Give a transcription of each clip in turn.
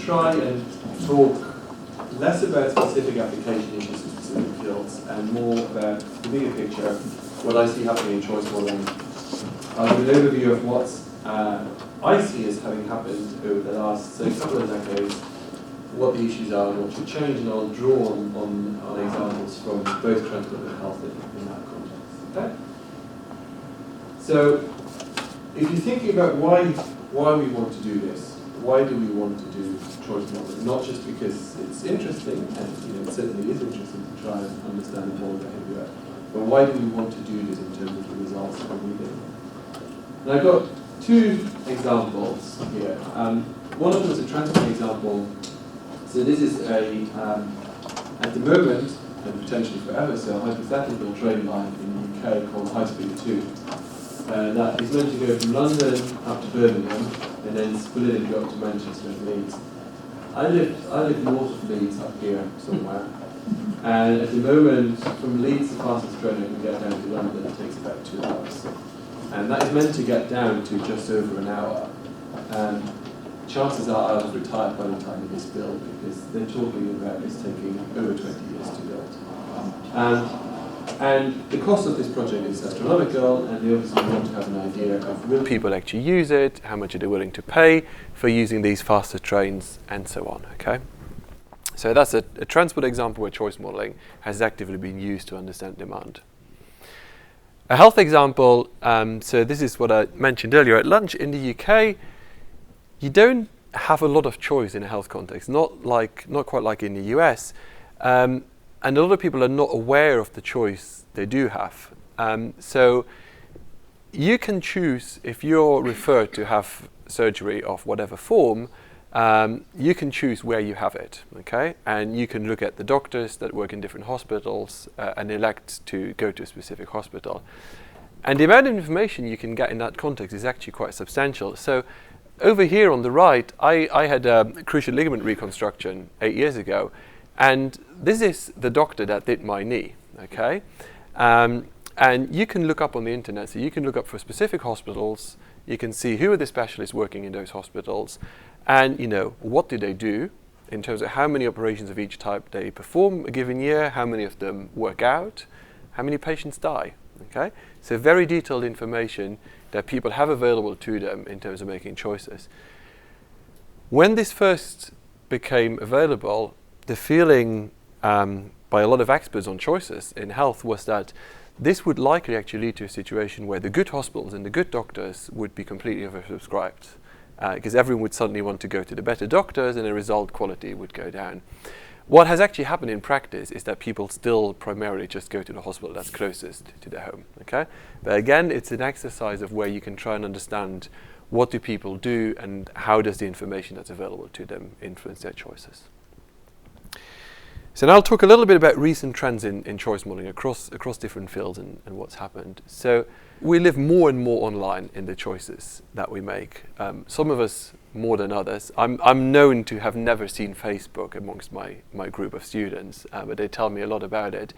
try and talk less about specific application issues in specific fields and more about the bigger picture, what I see happening in choice modelling. I'll give an overview of what I see as having happened over the last couple of decades, what the issues are and what should change, and I'll draw on examples from both transport and health in that context. Okay? So, if you're thinking about why we want to do this, why do we want to do choice modelling? Not just because it's interesting, and it certainly is interesting to try and understand model behaviour, but why do we want to do this in terms of the results that we're getting? And I've got two examples here. One of them is a transport example. So this is at the moment, and potentially forever, so a hypothetical train line in the UK called High Speed 2. That is meant to go from London up to Birmingham and then split and go up to Manchester and Leeds. I live north of Leeds, up here somewhere. And at the moment, from Leeds, the fastest train I can get down to London, it takes about 2 hours. And that is meant to get down to just over an hour. Chances are I'll have retired by the time of this build, because they're talking about this taking over 20 years to build. And the cost of this project is astronomical, and they obviously want to have an idea of will people actually use it, how much are they willing to pay for using these faster trains, and so on. Okay, so that's a transport example where choice modelling has actively been used to understand demand. A health example, so this is what I mentioned earlier at lunch. In the UK, you don't have a lot of choice in a health context, not quite like in the US. And a lot of people are not aware of the choice they do have. So you can choose, if you're referred to have surgery of whatever form, you can choose where you have it, okay? And you can look at the doctors that work in different hospitals and elect to go to a specific hospital. And the amount of information you can get in that context is actually quite substantial. So over here on the right, I had a cruciate ligament reconstruction 8 years ago. And this is the doctor that did my knee, okay? And you can look up on the internet, so you can look up for specific hospitals, you can see who are the specialists working in those hospitals, and what do they do in terms of how many operations of each type they perform a given year, how many of them work out, how many patients die, okay? So very detailed information that people have available to them in terms of making choices. When this first became available, the feeling by a lot of experts on choices in health was that this would likely actually lead to a situation where the good hospitals and the good doctors would be completely oversubscribed, because everyone would suddenly want to go to the better doctors, and the result quality would go down. What has actually happened in practice is that people still primarily just go to the hospital that's closest to their home. Okay, but again, it's an exercise of where you can try and understand what do people do and how does the information that's available to them influence their choices. So now I'll talk a little bit about recent trends in choice modelling across different fields and what's happened. So we live more and more online in the choices that we make. Some of us more than others. I'm known to have never seen Facebook amongst my group of students, but they tell me a lot about it.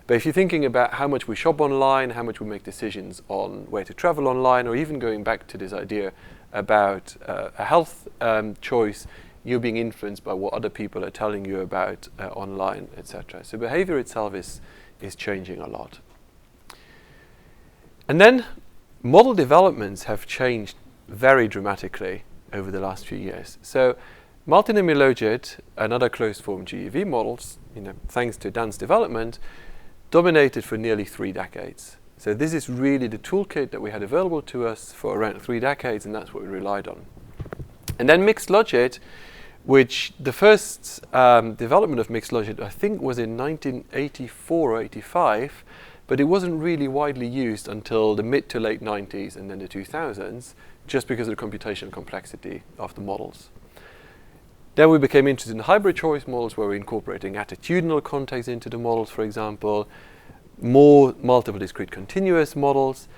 But if you're thinking about how much we shop online, how much we make decisions on where to travel online, or even going back to this idea about a health choice, you're being influenced by what other people are telling you about online, etc. So behavior itself is changing a lot. And then model developments have changed very dramatically over the last few years. So multinomial logit and other closed form GEV models, thanks to Dan's development, dominated for nearly 3 decades. So this is really the toolkit that we had available to us for around 3 decades, and that's what we relied on. And then mixed logit, which the first development of mixed logit I think was in 1984 or 85, but it wasn't really widely used until the mid to late 90s and then the 2000s, just because of the computational complexity of the models. Then we became interested in hybrid choice models, where we're incorporating attitudinal context into the models, for example, more multiple discrete continuous models.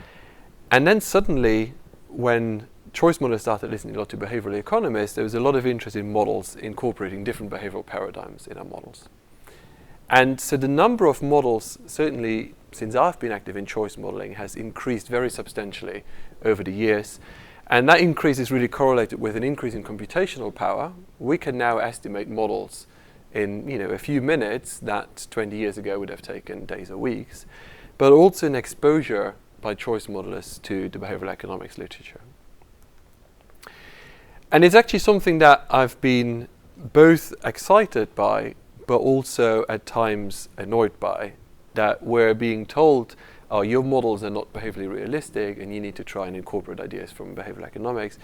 And then suddenly, when choice models started listening a lot to behavioral economists, there was a lot of interest in models incorporating different behavioral paradigms in our models. And so the number of models, certainly since I've been active in choice modeling, has increased very substantially over the years. And that increase is really correlated with an increase in computational power. We can now estimate models in a few minutes that 20 years ago would have taken days or weeks, but also an exposure by choice modelers to the behavioral economics literature. And it's actually something that I've been both excited by, but also at times annoyed by, that we're being told, oh, your models are not behaviorally realistic and you need to try and incorporate ideas from behavioral economics.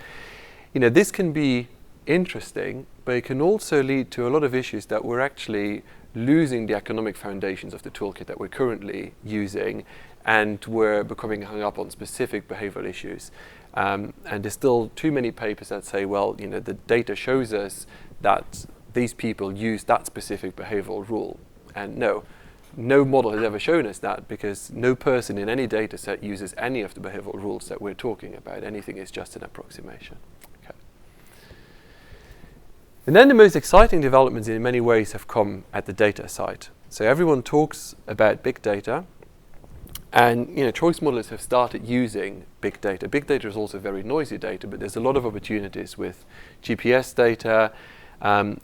This can be interesting, but it can also lead to a lot of issues that we're actually losing the economic foundations of the toolkit that we're currently using, and we're becoming hung up on specific behavioral issues. And there's still too many papers that say, well, the data shows us that these people use that specific behavioral rule. And no model has ever shown us that, because no person in any data set uses any of the behavioral rules that we're talking about. Anything is just an approximation. Okay. And then the most exciting developments in many ways have come at the data side. So everyone talks about big data, and choice modelers have started using big data. Big data is also very noisy data, but there's a lot of opportunities with GPS data.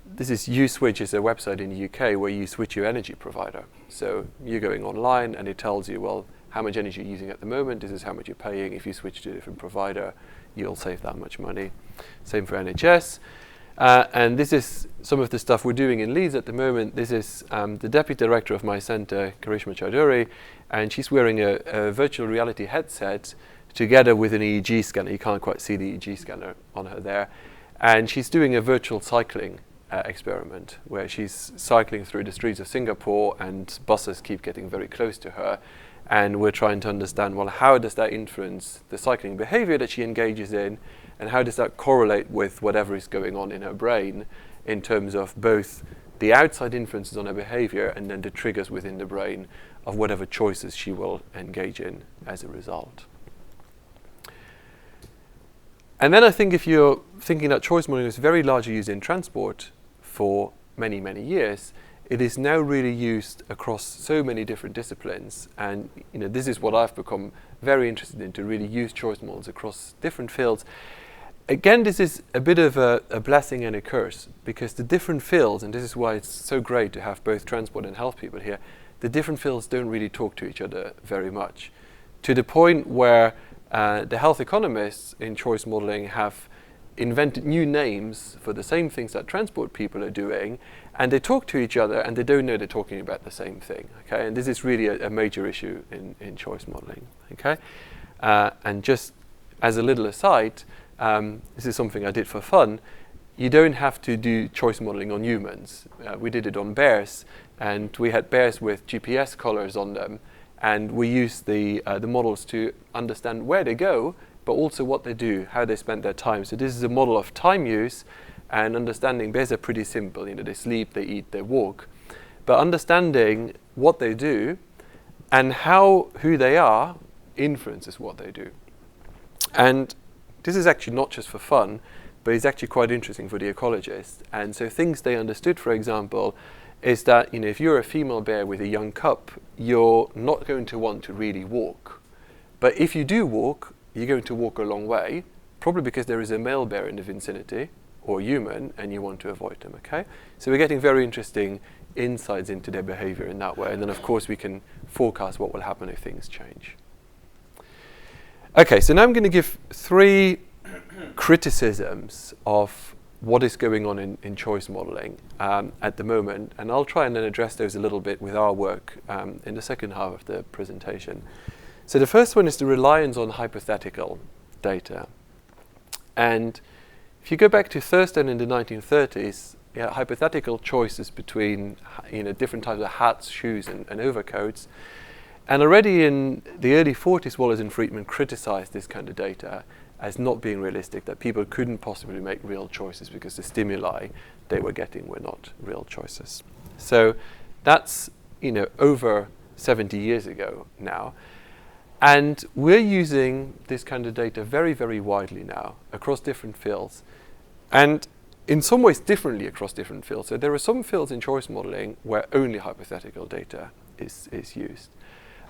This is USwitch, is a website in the UK where you switch your energy provider. So you're going online and it tells you, well, how much energy you're using at the moment, this is how much you're paying. If you switch to a different provider, you'll save that much money. Same for NHS. And this is some of the stuff we're doing in Leeds at the moment. This is the deputy director of my centre, Karishma Chowdhury, and she's wearing a virtual reality headset together with an EEG scanner. You can't quite see the EEG scanner on her there. And she's doing a virtual cycling experiment where she's cycling through the streets of Singapore and buses keep getting very close to her. And we're trying to understand, well, how does that influence the cycling behavior that she engages in? And how does that correlate with whatever is going on in her brain in terms of both the outside influences on her behavior and then the triggers within the brain of whatever choices she will engage in as a result. And then I think if you're thinking that choice modeling is very largely used in transport for many, many years, it is now really used across so many different disciplines. And this is what I've become very interested in, to really use choice models across different fields. Again, this is a bit of a blessing and a curse, because the different fields, and this is why it's so great to have both transport and health people here, the different fields don't really talk to each other very much, to the point where the health economists in choice modeling have invented new names for the same things that transport people are doing, and they talk to each other and they don't know they're talking about the same thing. Okay, and this is really a major issue in choice modeling. Okay, and just as a little aside, this is something I did for fun. You don't have to do choice modeling on humans. We did it on bears, and we had bears with GPS collars on them, and we used the models to understand where they go, but also what they do, how they spend their time. So this is a model of time use and understanding. Bears are pretty simple. They sleep, they eat, they walk. But understanding what they do and who they are influences what they do. And this is actually not just for fun, but it's actually quite interesting for the ecologist. And so things they understood, for example, is that if you're a female bear with a young cub, you're not going to want to really walk. But if you do walk, you're going to walk a long way, probably because there is a male bear in the vicinity, or human, and you want to avoid them, okay? So we're getting very interesting insights into their behavior in that way. And then, of course, we can forecast what will happen if things change. Okay, so now I'm going to give 3 criticisms of what is going on in choice modeling at the moment, and I'll try and then address those a little bit with our work in the second half of the presentation. So the first one is the reliance on hypothetical data. And if you go back to Thurston in the 1930s, hypothetical choices between different types of hats, shoes, and overcoats. And already in the early 40s, Wallace and Friedman criticized this kind of data as not being realistic, that people couldn't possibly make real choices because the stimuli they were getting were not real choices. So that's over 70 years ago now. And we're using this kind of data very, very widely now across different fields, and in some ways differently across different fields. So there are some fields in choice modeling where only hypothetical data is used.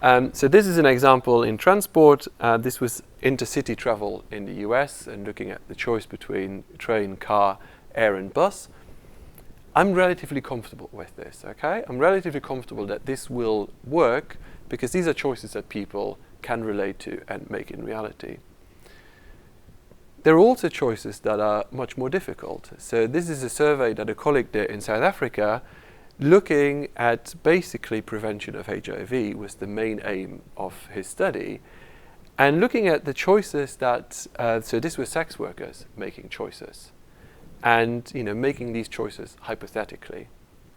So this is an example in transport. This was intercity travel in the US and looking at the choice between train, car, air and bus. I'm relatively comfortable with this, okay? I'm relatively comfortable that this will work because these are choices that people can relate to and make in reality. There are also choices that are much more difficult. So this is a survey that a colleague did in South Africa looking at basically prevention of HIV was the main aim of his study. And looking at the choices that, so this was sex workers making choices and, making these choices hypothetically.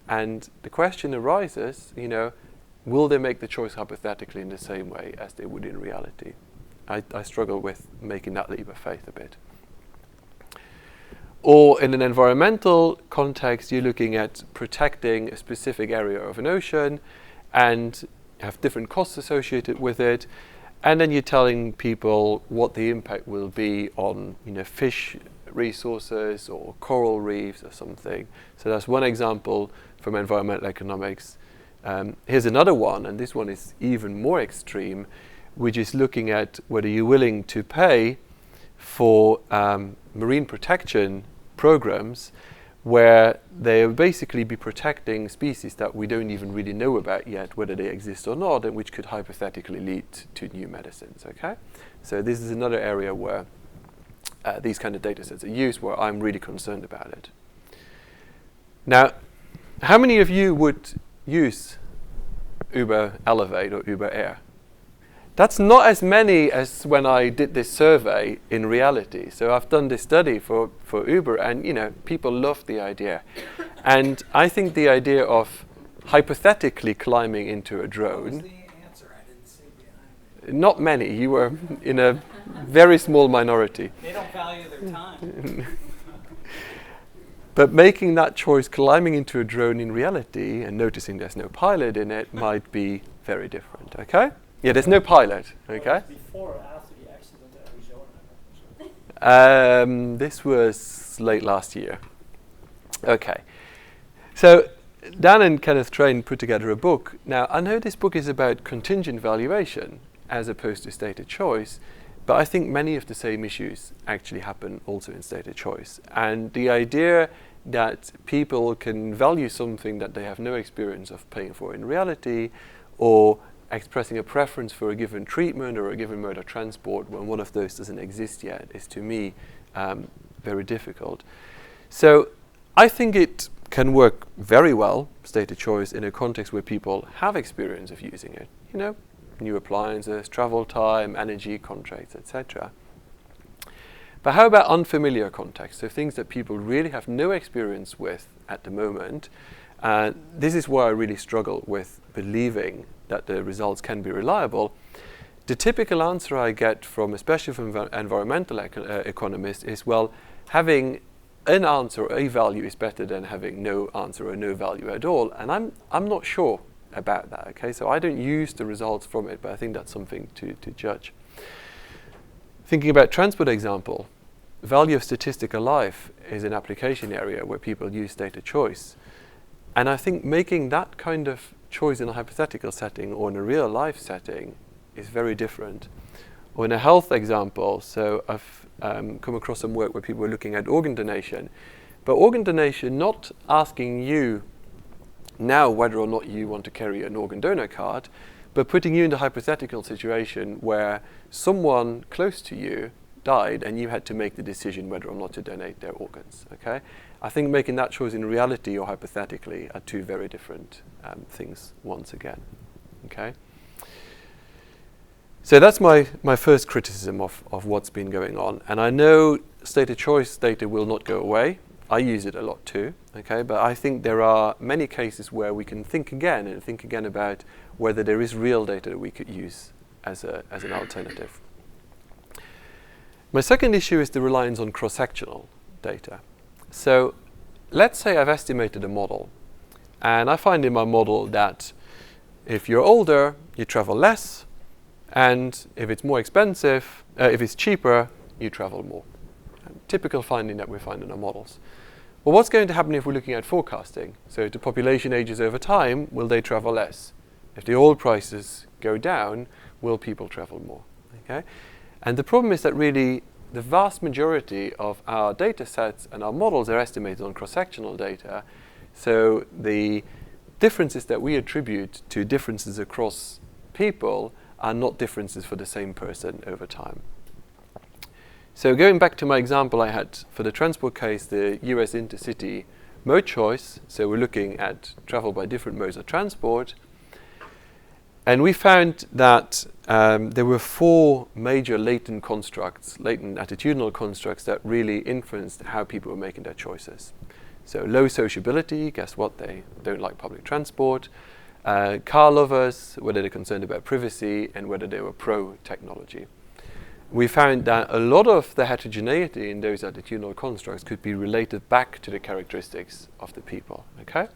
And the question arises, will they make the choice hypothetically in the same way as they would in reality? I struggle with making that leap of faith a bit. Or in an environmental context, you're looking at protecting a specific area of an ocean and have different costs associated with it. And then you're telling people what the impact will be on, fish resources or coral reefs or something. So that's one example from environmental economics. Here's another one, and this one is even more extreme, which is looking at whether you're willing to pay for marine protection programs where they will basically be protecting species that we don't even really know about yet, whether they exist or not, and which could hypothetically lead to new medicines, okay? So this is another area where these kind of data sets are used, where I'm really concerned about it. Now, how many of you would use Uber Elevate or Uber Air? That's not as many as when I did this survey in reality. So I've done this study for Uber and, people love the idea. And I think the idea of hypothetically climbing into a drone... What was the answer? I didn't see behind it. Not many. You were in a very small minority. They don't value their time. But making that choice, climbing into a drone in reality and noticing there's no pilot in it might be very different, okay? Yeah, there's no pilot, okay? Before or after the accident at Arizona? This was late last year. Okay. So Dan and Kenneth Train put together a book. Now, I know this book is about contingent valuation as opposed to stated choice, but I think many of the same issues actually happen also in stated choice. And the idea that people can value something that they have no experience of paying for in reality, or expressing a preference for a given treatment or a given mode of transport when one of those doesn't exist yet, is to me very difficult. So I think it can work very well, stated choice, in a context where people have experience of using it. New appliances, travel time, energy contracts, etc. But how about unfamiliar contexts? So things that people really have no experience with at the moment. This is where I really struggle with believing that the results can be reliable. The typical answer I get from, especially from environmental economists, is, well, having an answer or a value is better than having no answer or no value at all. And I'm not sure about that, okay? So I don't use the results from it, but I think that's something to judge. Thinking about transport example, value of statistical life is an application area where people use data choice. And I think making that kind of choice in a hypothetical setting or in a real life setting is very different. Or in a health example, so I've come across some work where people were looking at organ donation, but organ donation not asking you now whether or not you want to carry an organ donor card, but putting you in the hypothetical situation where someone close to you died and you had to make the decision whether or not to donate their organs, okay? I think making that choice in reality or hypothetically are two very different things once again, okay? So that's my first criticism of what's been going on. And I know stated choice data will not go away. I use it a lot too, okay? But I think there are many cases where we can think again about whether there is real data that we could use as an alternative. My second issue is the reliance on cross-sectional data. So let's say I've estimated a model, and I find in my model that if you're older, you travel less, and if it's more expensive, if it's cheaper, you travel more. Typical finding that we find in our models. Well, what's going to happen if we're looking at forecasting? So if the population ages over time, will they travel less? If the oil prices go down, will people travel more? Okay? And the problem is that really the vast majority of our data sets and our models are estimated on cross-sectional data. So the differences that we attribute to differences across people are not differences for the same person over time. So going back to my example I had for the transport case, the US intercity mode choice. So we're looking at travel by different modes of transport. And we found that there were 4 major latent constructs, latent attitudinal constructs that really influenced how people were making their choices. So low sociability, guess what? They don't like public transport. Car lovers, whether they're concerned about privacy and whether they were pro-technology. We found that a lot of the heterogeneity in those attitudinal constructs could be related back to the characteristics of the people. Okay?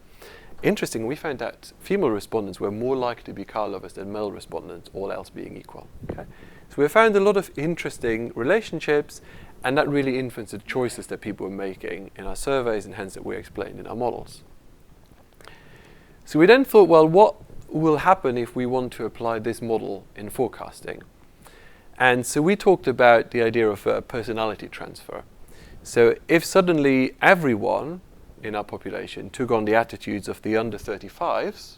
Interesting, we found that female respondents were more likely to be car lovers than male respondents, all else being equal. Okay? So we found a lot of interesting relationships, and that really influenced the choices that people were making in our surveys, and hence that we explained in our models. So we then thought, well, what will happen if we want to apply this model in forecasting? And so we talked about the idea of a personality transfer. So if suddenly everyone in our population took on the attitudes of the under 35s,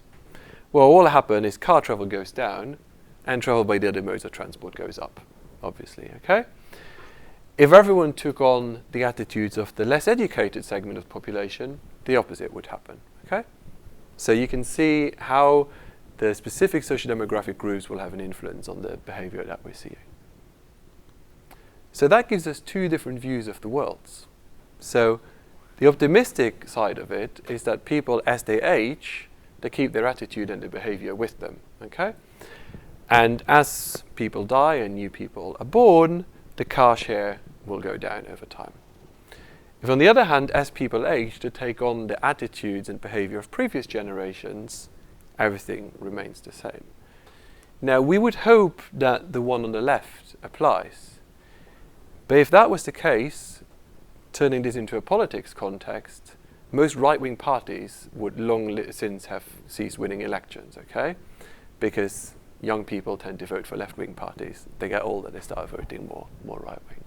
well, what will happen is car travel goes down and travel by the other modes of transport goes up, obviously, okay? If everyone took on the attitudes of the less educated segment of the population, the opposite would happen, okay? So you can see how the specific socio-demographic groups will have an influence on the behavior that we're seeing. So that gives us 2 different views of the worlds. So the optimistic side of it is that people, as they age, they keep their attitude and their behavior with them, okay? And as people die and new people are born, the car share will go down over time. If on the other hand, as people age, to take on the attitudes and behavior of previous generations, everything remains the same. Now, we would hope that the one on the left applies. But if that was the case, turning this into a politics context, most right-wing parties would long since have ceased winning elections, okay? Because young people tend to vote for left-wing parties. They get older, they start voting more right-wing.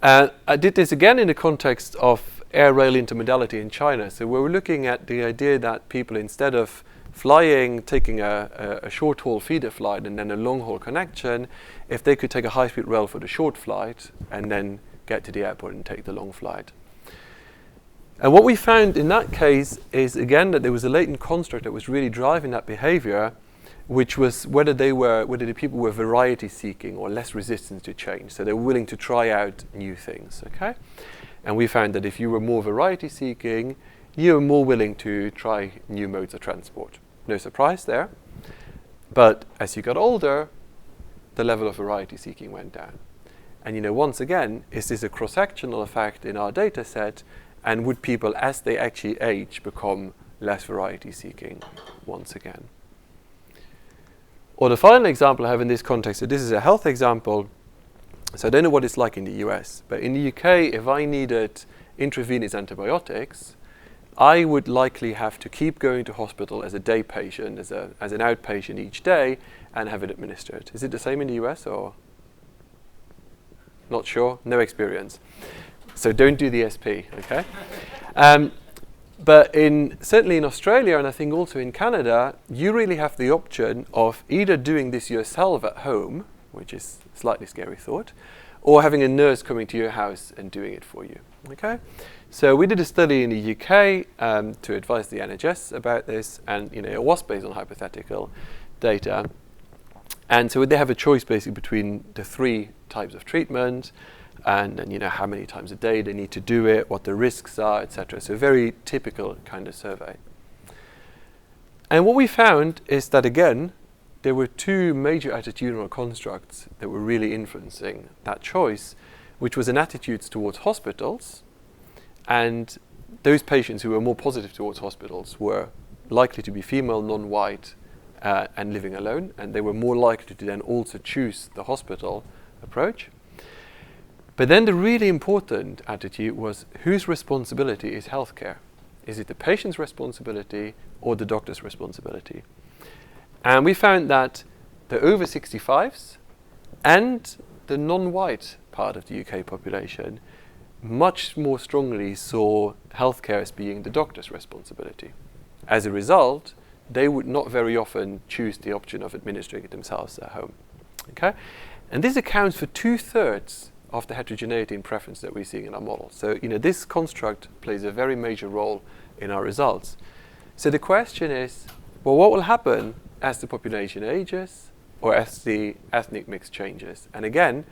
I did this again in the context of air-rail intermodality in China. So we were looking at the idea that people, instead of flying, taking a short-haul feeder flight and then a long-haul connection, if they could take a high-speed rail for the short flight and then get to the airport and take the long flight. And what we found in that case is, again, that there was a latent construct that was really driving that behavior, which was whether the people were variety-seeking or less resistant to change. So they were willing to try out new things, okay? And we found that if you were more variety-seeking, you were more willing to try new modes of transport. No surprise there. But as you got older, the level of variety-seeking went down. And once again, is this a cross-sectional effect in our data set? And would people, as they actually age, become less variety-seeking once again? Or the final example I have in this context, so this is a health example. So I don't know what it's like in the US, but in the UK, if I needed intravenous antibiotics, I would likely have to keep going to hospital as a day patient, as an outpatient each day, and have it administered. Is it the same in the US, or? Not sure, no experience. So don't do the SP, okay? But certainly in Australia, and I think also in Canada, you really have the option of either doing this yourself at home, which is a slightly scary thought, or having a nurse coming to your house and doing it for you, okay? So we did a study in the UK to advise the NHS about this, and it was based on hypothetical data. And so they have a choice basically between the 3 types of treatment, and then how many times a day they need to do it, what the risks are, etc. So a very typical kind of survey. And what we found is that, again, there were 2 major attitudinal constructs that were really influencing that choice, which was an attitudes towards hospitals. And those patients who were more positive towards hospitals were likely to be female, non-white, and living alone. And they were more likely to then also choose the hospital approach. But then the really important attitude was, whose responsibility is healthcare Is it the patient's responsibility or the doctor's responsibility? And we found that the over 65s and the non-white part of the UK population much more strongly saw healthcare as being the doctor's responsibility. As a result, they would not very often choose the option of administering it themselves at home. Okay? And this accounts for 2/3 of the heterogeneity in preference that we're seeing in our model. So, this construct plays a very major role in our results. So the question is, well, what will happen as the population ages or as the ethnic mix changes? And again,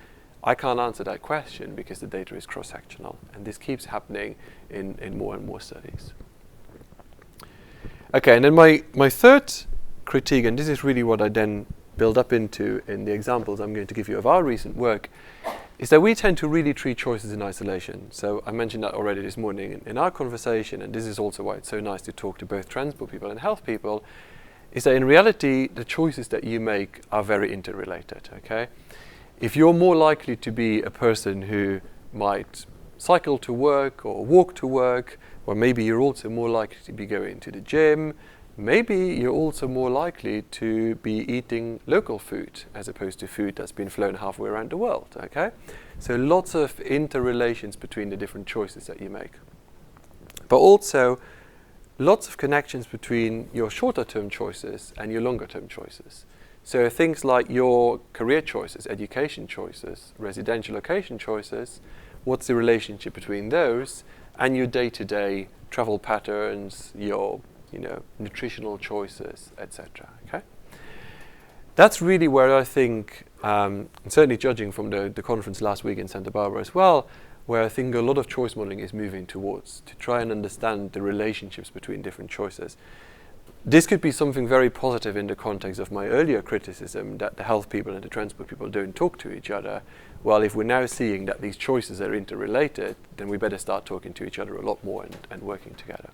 I can't answer that question because the data is cross-sectional, and this keeps happening in more and more studies. Okay, and then my third critique, and this is really what I then build up into in the examples I'm going to give you of our recent work, is that we tend to really treat choices in isolation. So I mentioned that already this morning in our conversation, and this is also why it's so nice to talk to both transport people and health people, is that in reality, the choices that you make are very interrelated, okay? If you're more likely to be a person who might cycle to work or walk to work, or maybe you're also more likely to be going to the gym, maybe you're also more likely to be eating local food as opposed to food that's been flown halfway around the world, okay? So lots of interrelations between the different choices that you make. But also lots of connections between your shorter term choices and your longer term choices. So things like your career choices, education choices, residential location choices, what's the relationship between those and your day-to-day travel patterns, your nutritional choices, etc. Okay, that's really where I think, and certainly judging from the conference last week in Santa Barbara as well, where I think a lot of choice modeling is moving towards, to try and understand the relationships between different choices. This could be something very positive in the context of my earlier criticism that the health people and the transport people don't talk to each other. Well, if we're now seeing that these choices are interrelated, then we better start talking to each other a lot more and working together.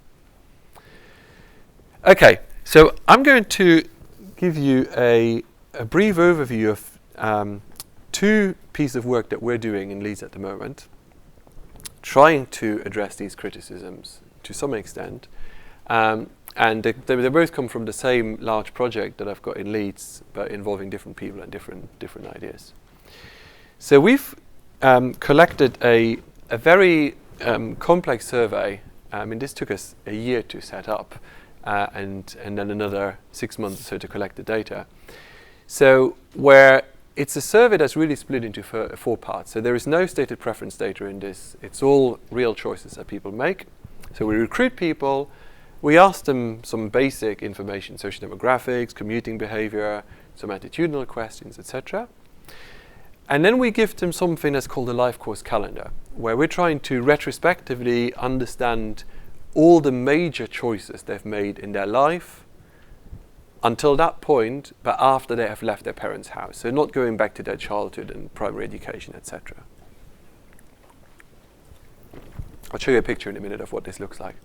Okay, so I'm going to give you a brief overview of two pieces of work that we're doing in Leeds at the moment, trying to address these criticisms to some extent. And they both come from the same large project that I've got in Leeds, but involving different people and different ideas. So we've collected a very complex survey. This took us a year to set up, and then another 6 months or so to collect the data. So where it's a survey that's really split into four parts. So there is no stated preference data in this. It's all real choices that people make. So we recruit people. We ask them some basic information, social demographics, commuting behavior, some attitudinal questions, etc. And then we give them something that's called a life course calendar, where we're trying to retrospectively understand all the major choices they've made in their life until that point, but after they have left their parents' house. So not going back to their childhood and primary education, etc. I'll show you a picture in a minute of what this looks like.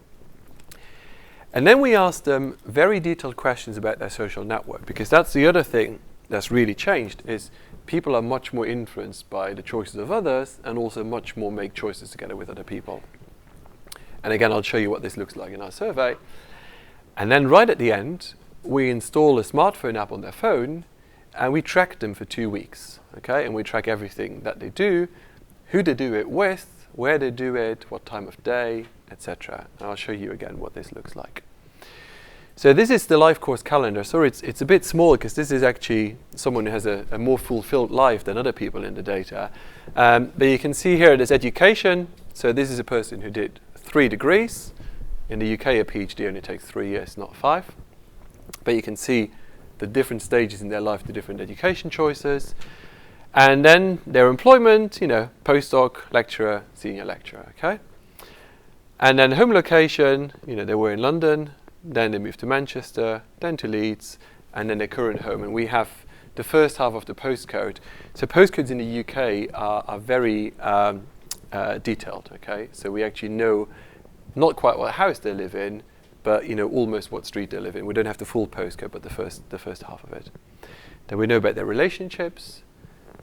And then we ask them very detailed questions about their social network, because that's the other thing that's really changed, is people are much more influenced by the choices of others and also much more make choices together with other people. And again, I'll show you what this looks like in our survey. And then right at the end, we install a smartphone app on their phone and we track them for 2 weeks, okay? And we track everything that they do, who they do it with, where they do it, what time of day, etc. And I'll show you again what this looks like. So this is the life course calendar. Sorry, it's a bit small because this is actually someone who has a more fulfilled life than other people in the data. But you can see here there's education. So this is a person who did 3 degrees. In the UK, a PhD only takes 3 years, not 5. But you can see the different stages in their life, the different education choices. And then their employment, postdoc, lecturer, senior lecturer, okay? And then home location, they were in London, then they moved to Manchester, then to Leeds, and then their current home. And we have the first half of the postcode. So postcodes in the UK are very detailed, okay? So we actually know not quite what house they live in, but almost what street they live in. We don't have the full postcode, but the first half of it. Then we know about their relationships,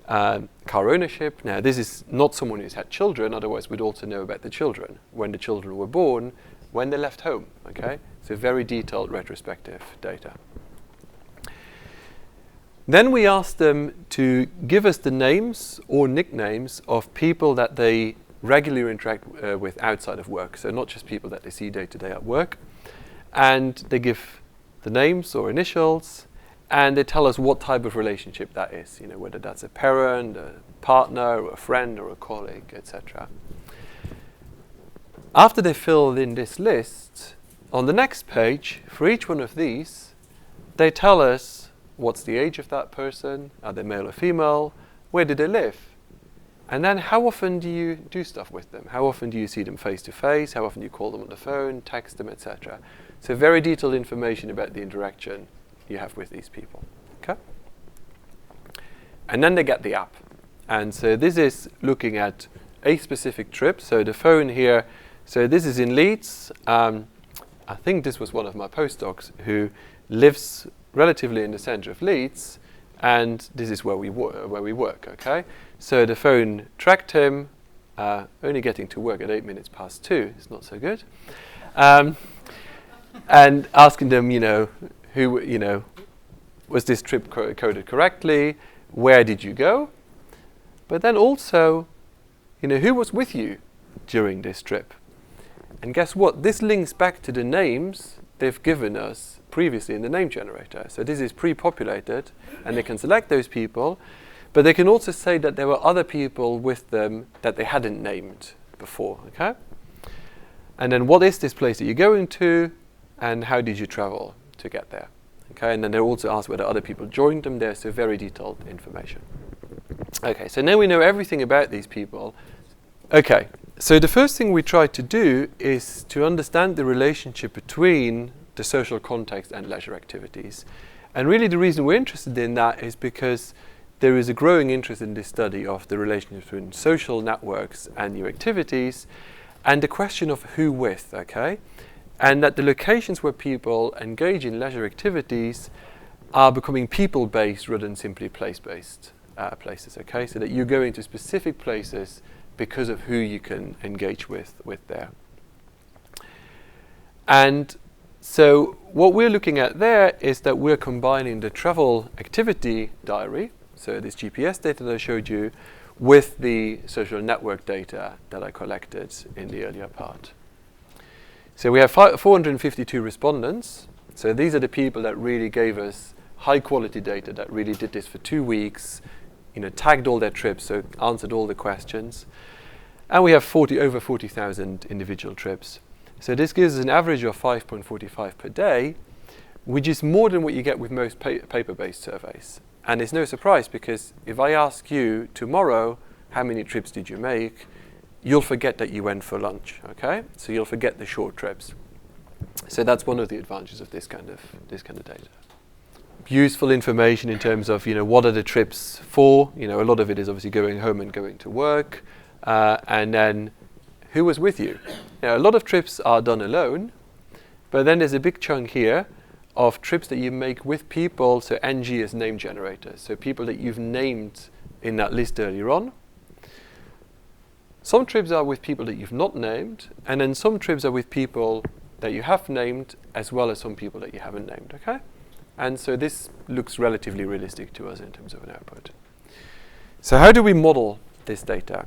car ownership. Now, this is not someone who's had children, otherwise we'd also know about the children. When the children were born, when they left home, okay? So very detailed retrospective data. Then we asked them to give us the names or nicknames of people that they regularly interact with outside of work, so not just people that they see day to day at work. And they give the names or initials, and they tell us what type of relationship that is, you know, whether that's a parent, a partner, or a friend, or a colleague, etc. After they filled in this list, on the next page, for each one of these, they tell us what's the age of that person, are they male or female, where do they live, and then how often do you do stuff with them? How often do you see them face to face? How often do you call them on the phone, text them, etc.? So very detailed information about the interaction you have with these people. Okay? And then they get the app. And so this is looking at a specific trip. So the phone here, so this is in Leeds. I think this was one of my postdocs who lives relatively in the center of Leeds, and this is where we work, okay? So the phone tracked him, only getting to work at 8 minutes past 2, it's not so good. And asking them, you know, who, you know, was this trip coded correctly? Where did you go? But then also, you know, who was with you during this trip? And guess what? This links back to the names they've given us previously in the name generator. So this is pre-populated, and they can select those people, but they can also say that there were other people with them that they hadn't named before, okay? And then what is this place that you're going to, and how did you travel to get there? Okay, and then they also ask whether other people joined them there, so very detailed information. Okay, so now we know everything about these people. Okay, so the first thing we try to do is to understand the relationship between the social context and leisure activities. And really the reason we're interested in that is because there is a growing interest in this study of the relationship between social networks and new activities, and the question of who with, okay? And that the locations where people engage in leisure activities are becoming people-based rather than simply place-based places, okay? So that you go into specific places because of who you can engage with there. And so what we're looking at there is that we're combining the travel activity diary, so this GPS data that I showed you, with the social network data that I collected in the earlier part. So we have 452 respondents. So these are the people that really gave us high quality data, that really did this for 2 weeks, you know, tagged all their trips, so answered all the questions. And we have over 40,000 individual trips. So this gives us an average of 5.45 per day, which is more than what you get with most paper-based surveys. And it's no surprise, because if I ask you tomorrow, how many trips did you make, you'll forget that you went for lunch, okay? So you'll forget the short trips. So that's one of the advantages of this kind of data. Useful information in terms of, you know, what are the trips for? You know, a lot of it is obviously going home and going to work. And then who was with you? Now, a lot of trips are done alone, but then there's a big chunk here of trips that you make with people, so NG is name generators, so people that you've named in that list earlier on. Some trips are with people that you've not named, and then some trips are with people that you have named, as well as some people that you haven't named, okay? And so this looks relatively realistic to us in terms of an output. So how do we model this data?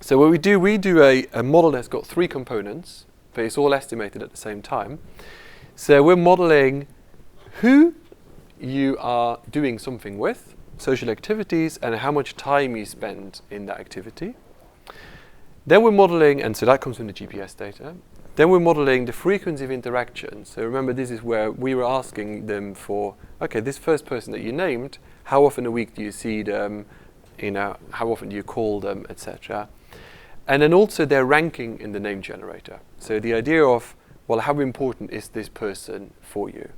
So what we do a model that's got 3 components, but it's all estimated at the same time. So we're modeling who you are doing something with, social activities, and how much time you spend in that activity. Then we're modeling, and so that comes from the GPS data. Then we're modeling the frequency of interaction. So remember, this is where we were asking them for, okay, this first person that you named, how often a week do you see them? You know, how often do you call them, etc. And then also their ranking in the name generator. So the idea of, well, how important is this person for you?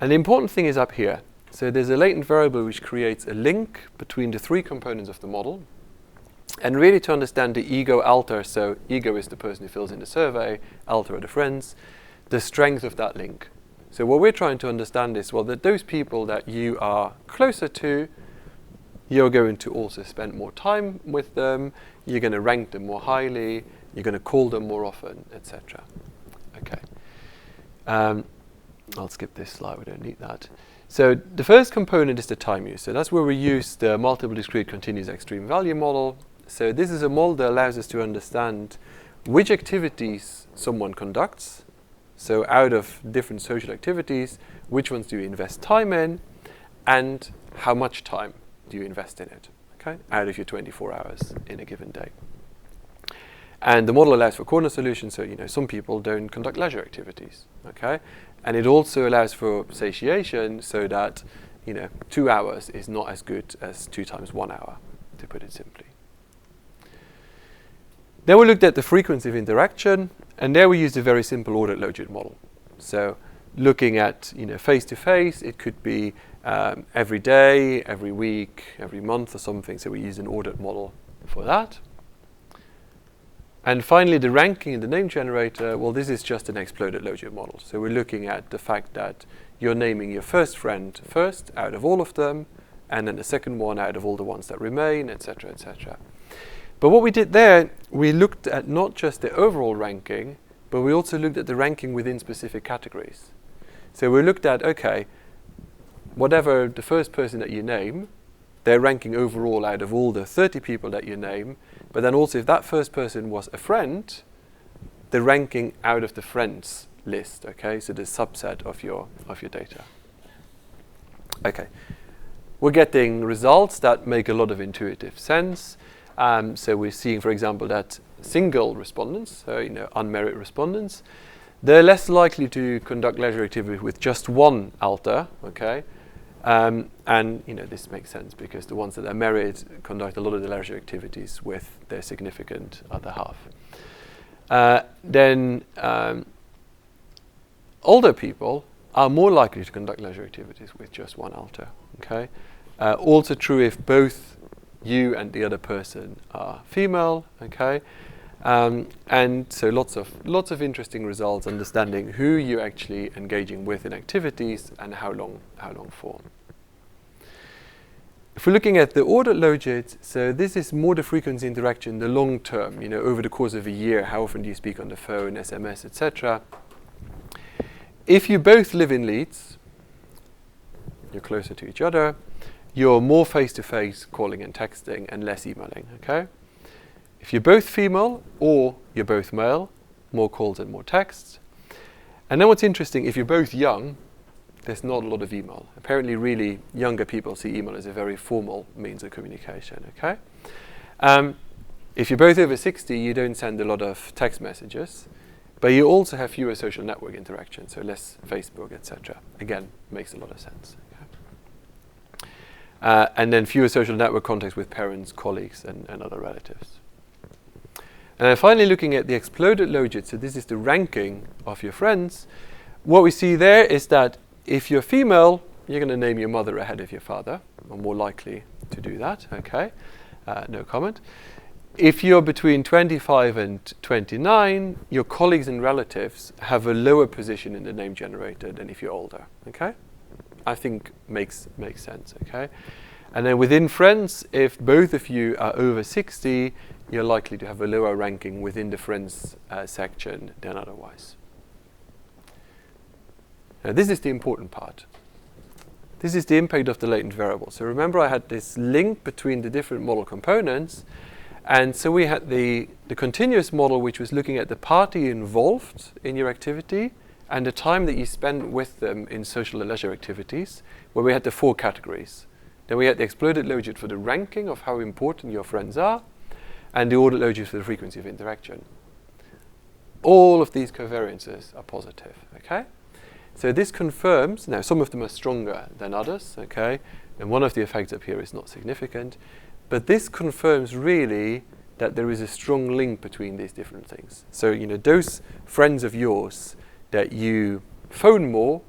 And the important thing is up here. So there's a latent variable which creates a link between the 3 components of the model. And really to understand the ego alter, so ego is the person who fills in the survey, alter are the friends, the strength of that link. So what we're trying to understand is, well, that those people that you are closer to, you're going to also spend more time with them, you're going to rank them more highly, You're going to call them more often, etc. Okay. I'll skip this slide, we don't need that. So the first component is the time use. So that's where we use the multiple discrete continuous extreme value model. So this is a model that allows us to understand which activities someone conducts. So out of different social activities, which ones do you invest time in, and how much time do you invest in it, okay, out of your 24 hours in a given day. And the model allows for corner solutions, so some people don't conduct leisure activities, okay? And it also allows for satiation, so that 2 hours is not as good as 2 times 1 hour, to put it simply. Then we looked at the frequency of interaction, and there we used a very simple ordered logit model. So looking at face-to-face, it could be every day, every week, every month or something, so we use an ordered model for that. And finally, the ranking in the name generator, well, this is just an exploded logit model. So we're looking at the fact that you're naming your first friend first out of all of them, and then the second one out of all the ones that remain, etc., etc. But what we did there, we looked at not just the overall ranking, but we also looked at the ranking within specific categories. So we looked at, okay, whatever the first person that you name, they're ranking overall out of all the 30 people that you name, but then also if that first person was a friend, the ranking out of the friends list, okay, so the subset of your data. Okay, we're getting results that make a lot of intuitive sense. So we're seeing, for example, that single respondents, so unmarried respondents, they're less likely to conduct leisure activity with just one alter, okay? And this makes sense because the ones that are married conduct a lot of the leisure activities with their significant other half. Then older people are more likely to conduct leisure activities with just one alter, okay? Also true if both you and the other person are female, okay? And so lots of interesting results, understanding who you're actually engaging with in activities and how long for. If we're looking at the ordered logit, so this is more the frequency interaction, the long term, over the course of a year, how often do you speak on the phone, SMS, etc. If you both live in Leeds, you're closer to each other, you're more face-to-face calling and texting and less emailing, okay? If you're both female or you're both male, more calls and more texts. And then what's interesting, if you're both young, there's not a lot of email. Apparently really younger people see email as a very formal means of communication, okay? If you're both over 60, you don't send a lot of text messages, but you also have fewer social network interactions, so less Facebook, etc. Again, makes a lot of sense. And then fewer social network contacts with parents, colleagues, and other relatives. And then finally looking at the exploded logit, so this is the ranking of your friends. What we see there is that if you're female, you're going to name your mother ahead of your father, or more likely to do that, okay? No comment. If you're between 25 and 29, your colleagues and relatives have a lower position in the name generator than if you're older, okay? I think makes sense, okay? And then within friends, if both of you are over 60, you're likely to have a lower ranking within the friends section than otherwise. Now this is the important part. This is the impact of the latent variable. So remember I had this link between the different model components, and so we had the continuous model which was looking at the party involved in your activity and the time that you spend with them in social and leisure activities, where we had the 4 categories. Then we had the exploded logit for the ranking of how important your friends are, and the ordered logit for the frequency of interaction. All of these covariances are positive, okay? So this confirms, now some of them are stronger than others, okay? And one of the effects up here is not significant, but this confirms really that there is a strong link between these different things. So, those friends of yours that you phone more,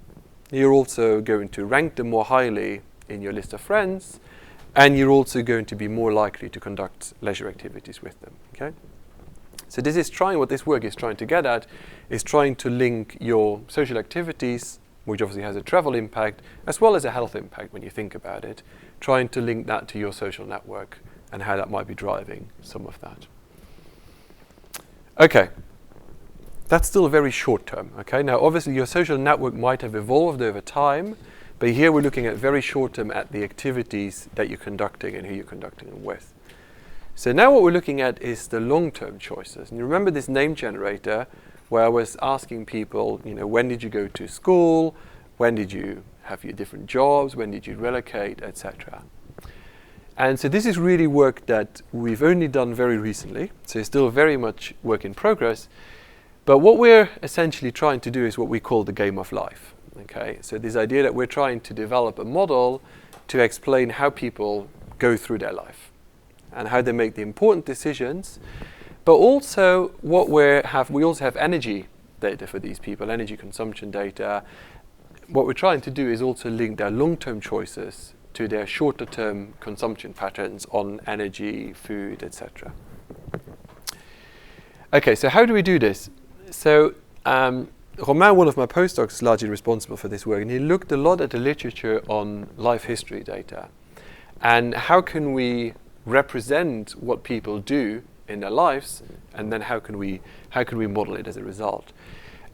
you're also going to rank them more highly in your list of friends, and you're also going to be more likely to conduct leisure activities with them, okay? So this is what this work is trying to get at, is trying to link your social activities, which obviously has a travel impact, as well as a health impact when you think about it, trying to link that to your social network and how that might be driving some of that. Okay, that's still very short term. Okay, now obviously your social network might have evolved over time, but here we're looking at very short term at the activities that you're conducting and who you're conducting them with. So now what we're looking at is the long-term choices. And you remember this name generator where I was asking people, when did you go to school? When did you have your different jobs? When did you relocate, etc.? And so this is really work that we've only done very recently. So it's still very much work in progress. But what we're essentially trying to do is what we call the game of life. Okay, so this idea that we're trying to develop a model to explain how people go through their life and how they make the important decisions, but also we also have energy data for these people, energy consumption data. What we're trying to do is also link their long-term choices to their shorter-term consumption patterns on energy, food, etc. Okay, so how do we do this? So Romain, one of my postdocs, is largely responsible for this work, and he looked a lot at the literature on life history data and how can we represent what people do in their lives, and then how can we model it as a result.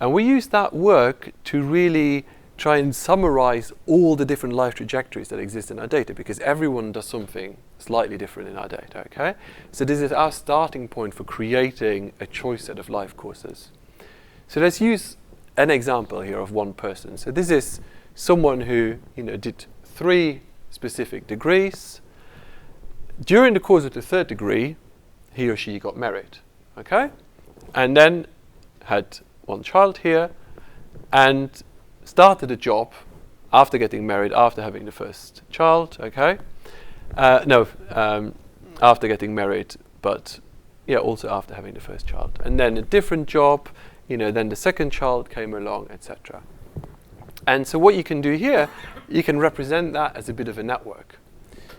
And we use that work to really try and summarize all the different life trajectories that exist in our data, because everyone does something slightly different in our data. Okay, so this is our starting point for creating a choice set of life courses. So let's use an example here of one person. So this is someone who did 3 specific degrees. During the course of the 3rd degree, he or she got married, okay? And then had 1 child here and started a job after getting married, after having the first child, okay? After getting married, but also after having the first child. And then a different job, then the second child came along, etc. And so what you can do here, you can represent that as a bit of a network.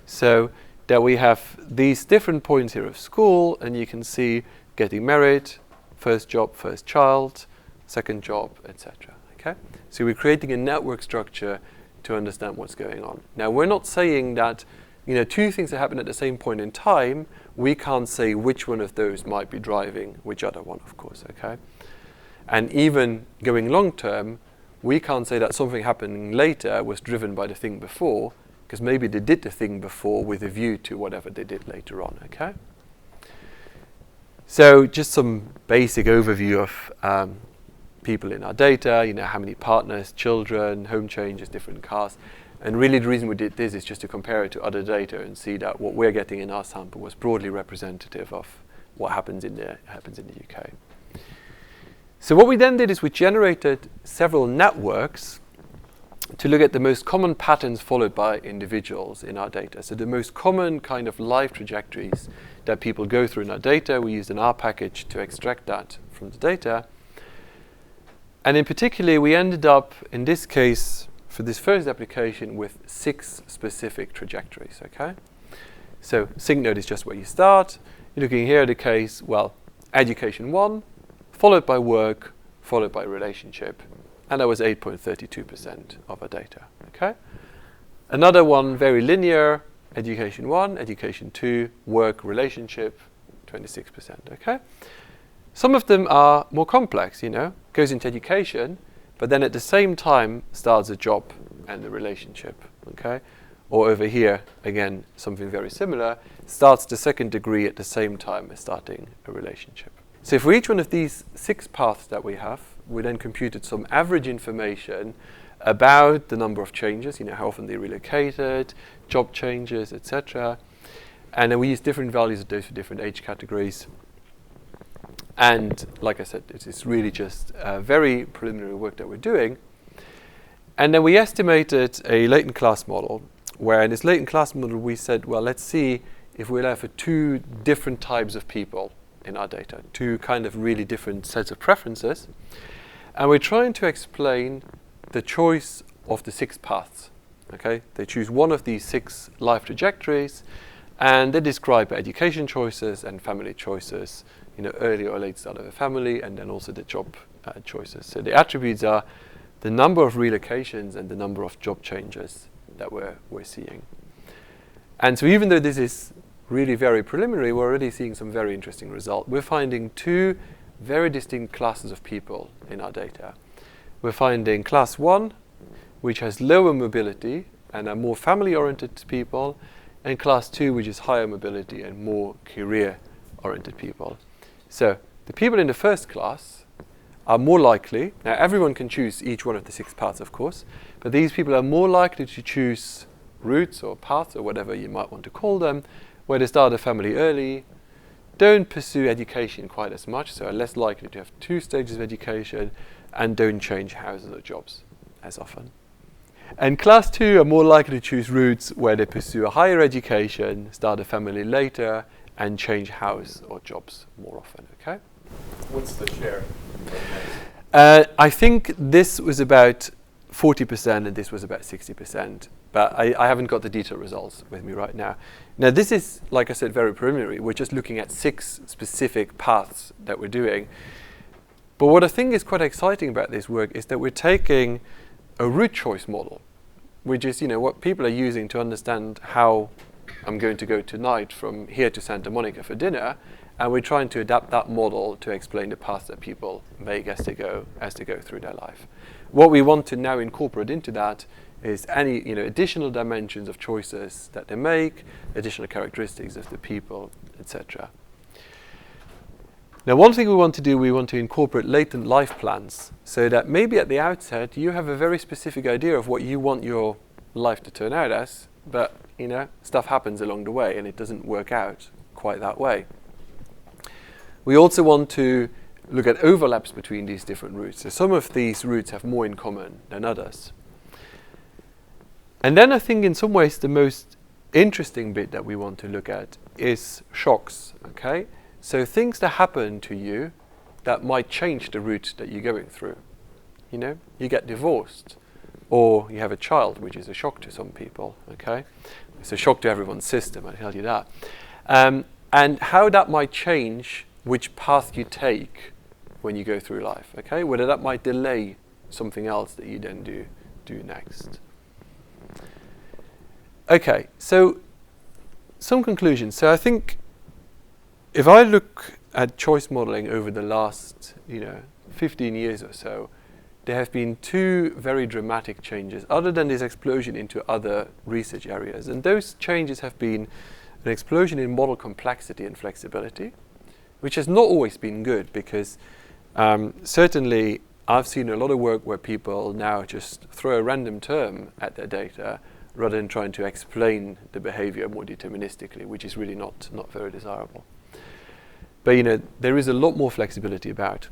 So that we have these different points here of school, and you can see getting married, first job, first child, second job, etc. Okay? So we're creating a network structure to understand what's going on. Now, we're not saying that 2 things that happen at the same point in time, we can't say which one of those might be driving which other one, of course, okay? And even going long term, we can't say that something happening later was driven by the thing before, because maybe they did the thing before with a view to whatever they did later on, okay? So just some basic overview of people in our data, how many partners, children, home changes, different cars. And really the reason we did this is just to compare it to other data and see that what we're getting in our sample was broadly representative of what happens in the UK. So what we then did is we generated several networks to look at the most common patterns followed by individuals in our data. So the most common kind of life trajectories that people go through in our data, we used an R package to extract that from the data. And in particular, we ended up, in this case, for this first application, with 6 specific trajectories, okay? So sync node is just where you start. You're looking here at the case, education 1, followed by work, followed by relationship. And that was 8.32% of our data, okay? Another one, very linear, education 1, education 2, work, relationship, 26%, okay? Some of them are more complex, goes into education, but then at the same time starts a job and a relationship, okay? Or over here, again, something very similar, starts the 2nd degree at the same time as starting a relationship. So for each one of these 6 paths that we have, we then computed some average information about the number of changes, how often they relocated, job changes, etc. And then we use different values of those for different age categories. And like I said, it is really just very preliminary work that we're doing. And then we estimated a latent class model, where in this latent class model we said, let's see if we allow for 2 different types of people in our data, 2 kind of really different sets of preferences. And we're trying to explain the choice of the 6 paths. Okay, they choose one of these 6 life trajectories, and they describe education choices and family choices, early or late start of a family, and then also the job choices. So the attributes are the number of relocations and the number of job changes that we're seeing. And so even though this is really very preliminary, we're already seeing some very interesting results. We're finding 2 very distinct classes of people in our data. We're finding class 1, which has lower mobility and are more family-oriented people, and class 2, which is higher mobility and more career-oriented people. So the people in the first class are more likely, now everyone can choose each one of the 6 paths, of course, but these people are more likely to choose routes or paths or whatever you might want to call them, where they start a family early, don't pursue education quite as much, so are less likely to have 2 stages of education, and don't change houses or jobs as often. And class 2 are more likely to choose routes where they pursue a higher education, start a family later, and change house or jobs more often, okay? What's the share? I think this was about 40% and this was about 60%, but I haven't got the detailed results with me right now. Now this is, like I said, very preliminary. We're just looking at 6 specific paths that we're doing. But what I think is quite exciting about this work is that we're taking a route choice model, which is, what people are using to understand how I'm going to go tonight from here to Santa Monica for dinner, and we're trying to adapt that model to explain the paths that people make as they go through their life. What we want to now incorporate into that is any additional dimensions of choices that they make, additional characteristics of the people, etc. Now, one thing we want to do, we want to incorporate latent life plans, so that maybe at the outset you have a very specific idea of what you want your life to turn out as, but stuff happens along the way and it doesn't work out quite that way. We also want to look at overlaps between these different routes. So some of these routes have more in common than others. And then I think in some ways the most interesting bit that we want to look at is shocks, okay? So things that happen to you that might change the route that you're going through. You get divorced, or you have a child, which is a shock to some people, okay? It's a shock to everyone's system, I tell you that. And how that might change which path you take when you go through life, okay? Whether that might delay something else that you then do next. Okay, so some conclusions. So I think if I look at choice modeling over the last, 15 years or so, there have been 2 very dramatic changes, other than this explosion into other research areas. And those changes have been an explosion in model complexity and flexibility, which has not always been good, because certainly I've seen a lot of work where people now just throw a random term at their data rather than trying to explain the behavior more deterministically, which is really not very desirable. But there is a lot more flexibility about.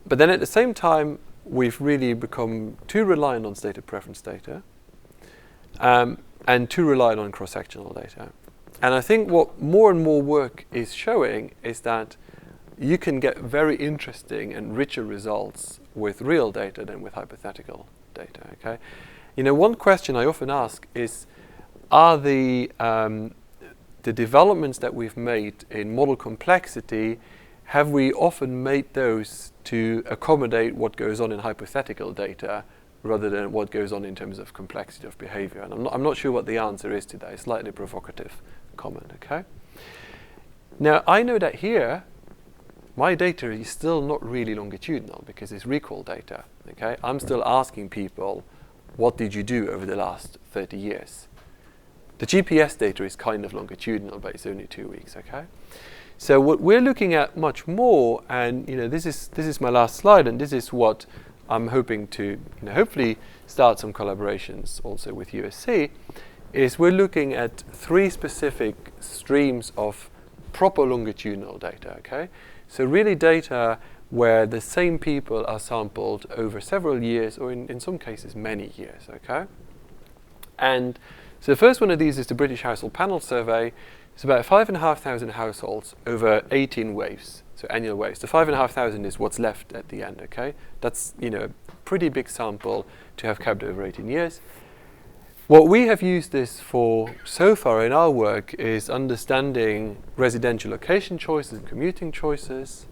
But then at the same time, we've really become too reliant on state of preference data, and too reliant on cross-sectional data. And I think what more and more work is showing is that you can get very interesting and richer results with real data than with hypothetical data, okay? One question I often ask is, are the developments that we've made in model complexity, have we often made those to accommodate what goes on in hypothetical data rather than what goes on in terms of complexity of behavior? And I'm not sure what the answer is to that. It's slightly provocative comment, okay? Now, I know that here, my data is still not really longitudinal because it's recall data, okay? I'm still asking people, what did you do over the last 30 years? The GPS data is kind of longitudinal, but it's only 2 weeks, okay? So what we're looking at much more, and this is my last slide, and this is what I'm hoping to hopefully start some collaborations also with USC, is we're looking at 3 specific streams of proper longitudinal data, okay? So really data where the same people are sampled over several years, or in some cases many years, okay? And so the first one of these is the British Household Panel Survey. It's about 5,500 households over 18 waves, so annual waves. The 5,500 is what's left at the end, okay? That's, a pretty big sample to have kept over 18 years. What we have used this for so far in our work is understanding residential location choices and commuting choices,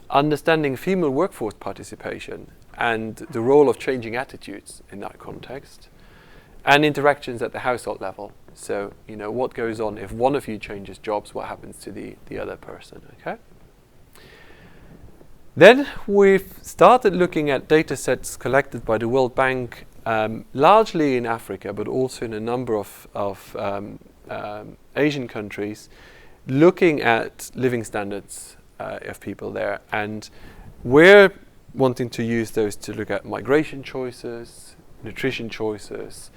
understanding female workforce participation and the role of changing attitudes in that context, and interactions at the household level. So, what goes on if one of you changes jobs, what happens to the other person, okay? Then we've started looking at data sets collected by the World Bank, largely in Africa, but also in a number of Asian countries, looking at living standards of people there. And we're wanting to use those to look at migration choices, nutrition choices,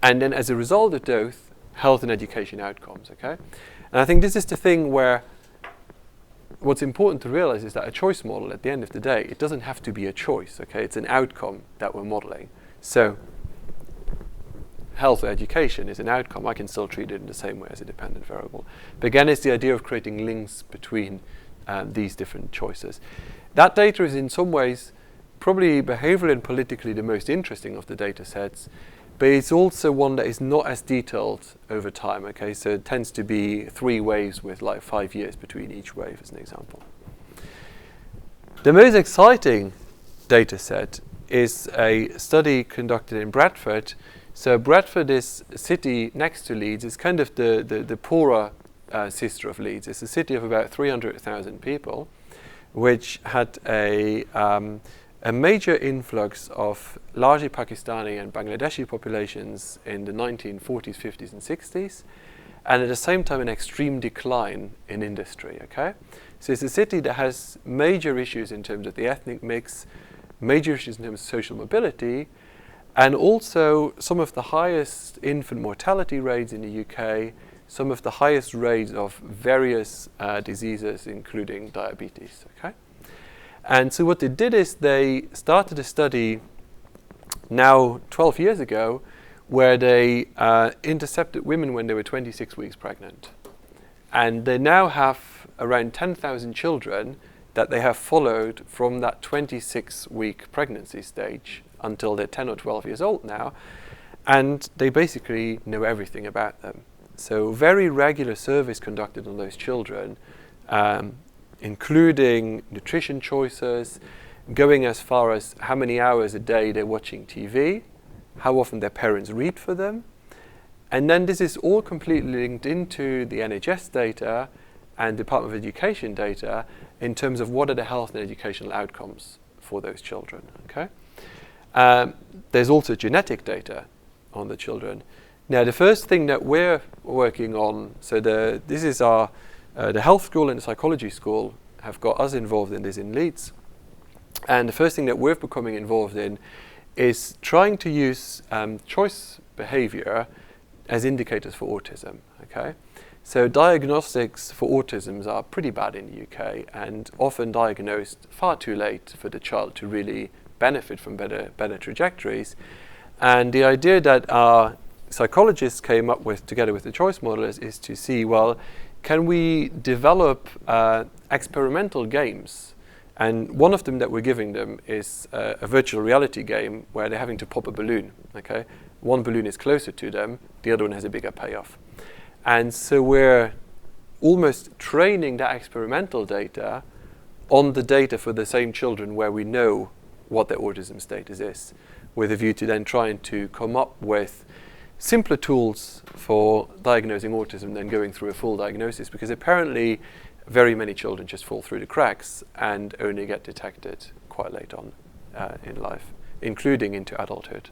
and then as a result of those, health and education outcomes, okay? And I think this is the thing where what's important to realize is that a choice model, at the end of the day, it doesn't have to be a choice, okay? It's an outcome that we're modeling. So health or education is an outcome. I can still treat it in the same way as a dependent variable. But again, it's the idea of creating links between these different choices. That data is in some ways probably behaviorally and politically the most interesting of the data sets, but it's also one that is not as detailed over time, okay? So it tends to be 3 waves with like 5 years between each wave, as an example. The most exciting data set is a study conducted in Bradford. So Bradford is a city next to Leeds. It's kind of the poorer sister of Leeds. It's a city of about 300,000 people, which had a major influx of largely Pakistani and Bangladeshi populations in the 1940s, 50s and 60s, and at the same time an extreme decline in industry, okay? So it's a city that has major issues in terms of the ethnic mix, major issues in terms of social mobility, and also some of the highest infant mortality rates in the UK, some of the highest rates of various diseases, including diabetes, okay? And so what they did is they started a study now 12 years ago where they intercepted women when they were 26 weeks pregnant. And they now have around 10,000 children that they have followed from that 26-week pregnancy stage until they're 10 or 12 years old now. And they basically know everything about them. So very regular surveys conducted on those children, including nutrition choices, going as far as how many hours a day they're watching TV, how often their parents read for them. And then this is all completely linked into the NHS data and Department of Education data in terms of what are the health and educational outcomes for those children, okay? There's also genetic data on the children. Now, the first thing that we're working on, so this is our the health school and the psychology school have got us involved in this in Leeds. And the first thing that we're becoming involved in is trying to use choice behavior as indicators for autism, okay? So diagnostics for autism are pretty bad in the UK and often diagnosed far too late for the child to really benefit from better trajectories. And the idea that our psychologists came up with together with the choice modelers is to see, well, can we develop experimental games? And one of them that we're giving them is a virtual reality game where they're having to pop a balloon, okay? One balloon is closer to them, the other one has a bigger payoff. And so we're almost training that experimental data on the data for the same children where we know what their autism status is, with a view to then trying to come up with simpler tools for diagnosing autism than going through a full diagnosis, because apparently very many children just fall through the cracks and only get detected quite late on in life, including into adulthood.